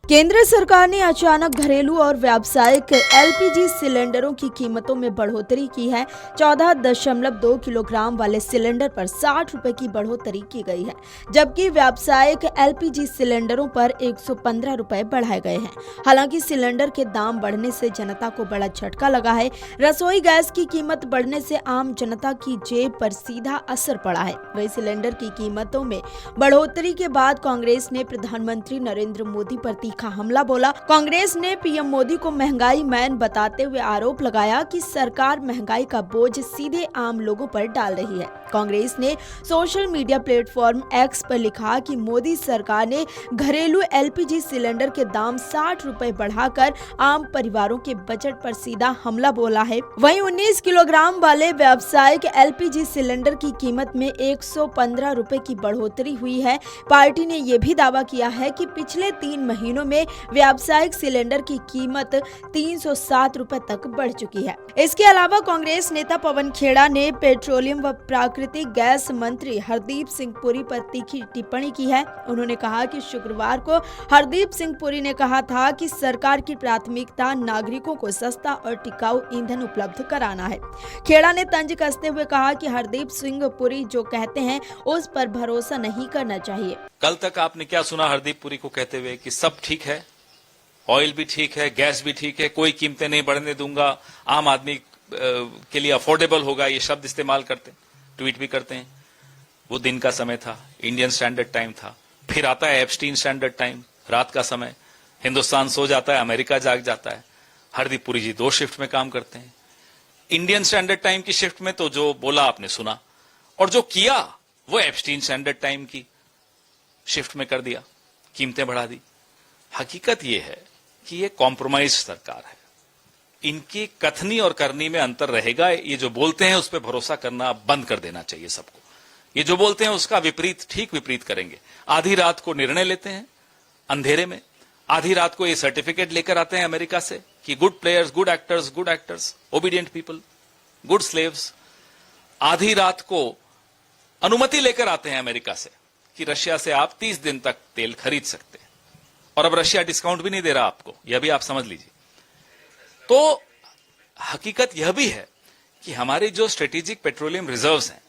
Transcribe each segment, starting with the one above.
केंद्र सरकार ने अचानक घरेलू और व्यावसायिक एलपीजी सिलेंडरों की कीमतों में बढ़ोतरी की है। 14.2 किलोग्राम वाले सिलेंडर पर 60 रुपए की बढ़ोतरी की गई है, जबकि व्यावसायिक एलपीजी सिलेंडरों पर 115 रुपए बढ़ाए गए हैं। हालांकि सिलेंडर के दाम बढ़ने से जनता को बड़ा झटका लगा है। रसोई गैस की कीमत बढ़ने से आम जनता की जेब पर सीधा असर पड़ा है। वही सिलेंडर की कीमतों में बढ़ोतरी के बाद कांग्रेस ने प्रधानमंत्री नरेंद्र मोदी पर तीखा हमला बोला। कांग्रेस ने पीएम मोदी को महंगाई मैन बताते हुए आरोप लगाया कि सरकार महंगाई का बोझ सीधे आम लोगों पर डाल रही है। कांग्रेस ने सोशल मीडिया प्लेटफॉर्म एक्स पर लिखा कि मोदी सरकार ने घरेलू एलपीजी सिलेंडर के दाम 60 रुपए बढ़ाकर आम परिवारों के बजट पर सीधा हमला बोला है। वहीं 19 किलोग्राम वाले व्यावसायिक एलपीजी सिलेंडर की कीमत में 115 रुपए की बढ़ोतरी हुई है। पार्टी ने यह भी दावा किया है कि पिछले 3 महीनों में व्यावसायिक सिलेंडर की कीमत 307 रुपए तक बढ़ चुकी है। इसके अलावा कांग्रेस नेता पवन खेड़ा ने पेट्रोलियम व प्राकृतिक गैस मंत्री हरदीप सिंह पुरी पर तीखी टिप्पणी की है। उन्होंने कहा कि शुक्रवार को हरदीप सिंह पुरी ने कहा था कि सरकार की प्राथमिकता नागरिकों को सस्ता और टिकाऊ ईंधन उपलब्ध कराना है। खेड़ा ने तंज कसते हुए कहा कि हरदीप सिंह पुरी जो कहते हैं उस पर भरोसा नहीं करना चाहिए। कल तक आपने क्या सुना हरदीप पुरी को कहते हुए कि सब ठीक है, ऑयल भी ठीक है, गैस भी ठीक है, कोई कीमतें नहीं बढ़ने दूंगा, आम आदमी के लिए अफोर्डेबल होगा, ये शब्द इस्तेमाल करते हैं, ट्वीट भी करते हैं। वो दिन का समय था, इंडियन स्टैंडर्ड टाइम था। फिर आता है एप्स्टीन स्टैंडर्ड टाइम, रात का समय। हिंदुस्तान सो जाता है, अमेरिका जाग जाता है। हरदीप पुरी जी 2 शिफ्ट में काम करते हैं। इंडियन स्टैंडर्ड टाइम की शिफ्ट में तो जो बोला आपने सुना, और जो किया वो एप्स्टीन स्टैंडर्ड टाइम की शिफ्ट में कर दिया, कीमतें बढ़ा दी। हकीकत यह है कि ये कॉम्प्रोमाइज सरकार है। इनकी कथनी और करनी में अंतर रहेगा। ये जो बोलते हैं उस पर भरोसा करना बंद कर देना चाहिए सबको। ये जो बोलते हैं उसका विपरीत, ठीक विपरीत करेंगे। आधी रात को निर्णय लेते हैं अंधेरे में, आधी रात को ये सर्टिफिकेट लेकर आते हैं अमेरिका से कि good players, good actors, obedient people, good slaves. आधी रात को अनुमति लेकर आते हैं अमेरिका से कि रशिया से आप 30 दिन तक तेल खरीद सकते हैं, और अब रशिया डिस्काउंट भी नहीं दे रहा आपको, यह भी आप समझ लीजिए। तो हकीकत यह भी है कि हमारे जो स्ट्रेटेजिक पेट्रोलियम रिजर्व्स हैं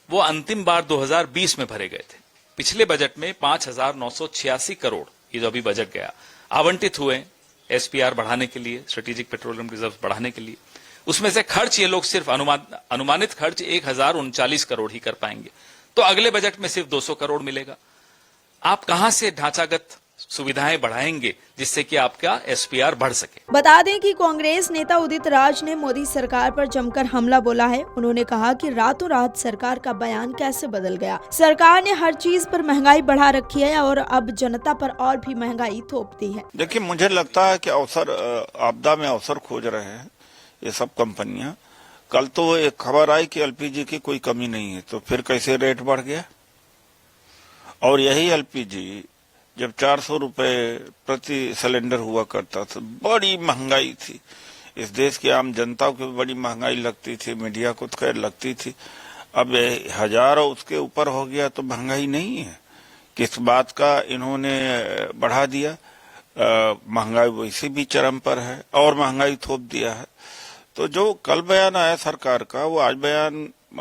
वो अंतिम बार 2020 में भरे गए थे। पिछले बजट में 5,986 करोड़, ये जो अभी बजट गया, आवंटित हुए एसपीआर बढ़ाने के लिए, स्ट्रेटेजिक पेट्रोलियम रिजर्व बढ़ाने के लिए। उसमें से खर्च ये लोग सिर्फ अनुमानित खर्च 1,039 करोड़ ही कर पाएंगे। तो अगले बजट में सिर्फ 200 करोड़ मिलेगा। आप कहां से ढांचागत सुविधाएं बढ़ाएंगे जिससे कि आपका एसपीआर बढ़ सके। बता दें कि कांग्रेस नेता उदित राज ने मोदी सरकार पर जमकर हमला बोला है। उन्होंने कहा कि रातों रात सरकार का बयान कैसे बदल गया। सरकार ने हर चीज पर महंगाई बढ़ा रखी है और अब जनता पर और भी महंगाई थोप दी है। देखिए, मुझे लगता है कि आपदा में अवसर खोज रहे हैं ये सब कंपनियां। कल तो एक खबर आई कि एलपीजी की कोई कमी नहीं है, तो फिर कैसे रेट बढ़ गया। और यही एलपीजी जब 400 रुपए प्रति सिलेंडर हुआ करता था, बड़ी महंगाई थी। इस देश की आम जनता को बड़ी महंगाई लगती थी, मीडिया को तो खैर लगती थी। अब 1000 उसके ऊपर हो गया तो महंगाई नहीं है। किस बात का इन्होंने बढ़ा दिया। महंगाई वैसे भी चरम पर है और महंगाई थोप दिया है। तो जो कल बयान आया सरकार का, वो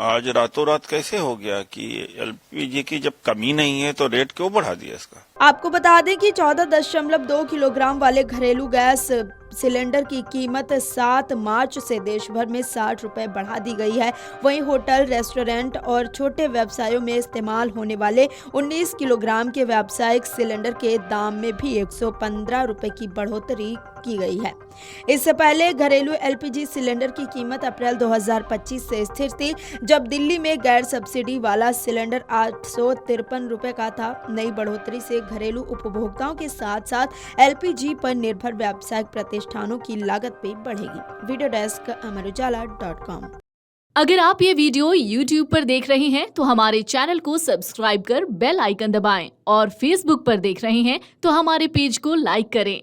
आज रातों रात कैसे हो गया कि एलपीजी की जब कमी नहीं है तो रेट क्यों बढ़ा दिया इसका। आपको बता दें कि 14.2 किलोग्राम वाले घरेलू गैस सिलेंडर की कीमत 7 मार्च से देश भर में 60 रुपए बढ़ा दी गई है। वहीं होटल, रेस्टोरेंट और छोटे व्यवसायों में इस्तेमाल होने वाले 19 किलोग्राम के व्यावसायिक सिलेंडर के दाम में भी 115 रुपए की बढ़ोतरी की गई है। इससे पहले घरेलू एलपीजी सिलेंडर की कीमत अप्रैल 2025 से स्थिर थी, जब दिल्ली में गैर सब्सिडी वाला सिलेंडर 853 रुपए का था। नई बढ़ोतरी से घरेलू उपभोक्ताओं के साथ साथ एलपीजी पर निर्भर व्यावसायिक प्रतिष्ठानों की लागत भी बढ़ेगी। Video desk amarujala.com। अगर आप ये वीडियो YouTube पर देख रहे हैं तो हमारे चैनल को सब्सक्राइब कर बेल आइकन दबाएं, और Facebook पर देख रहे हैं तो हमारे पेज को लाइक करें।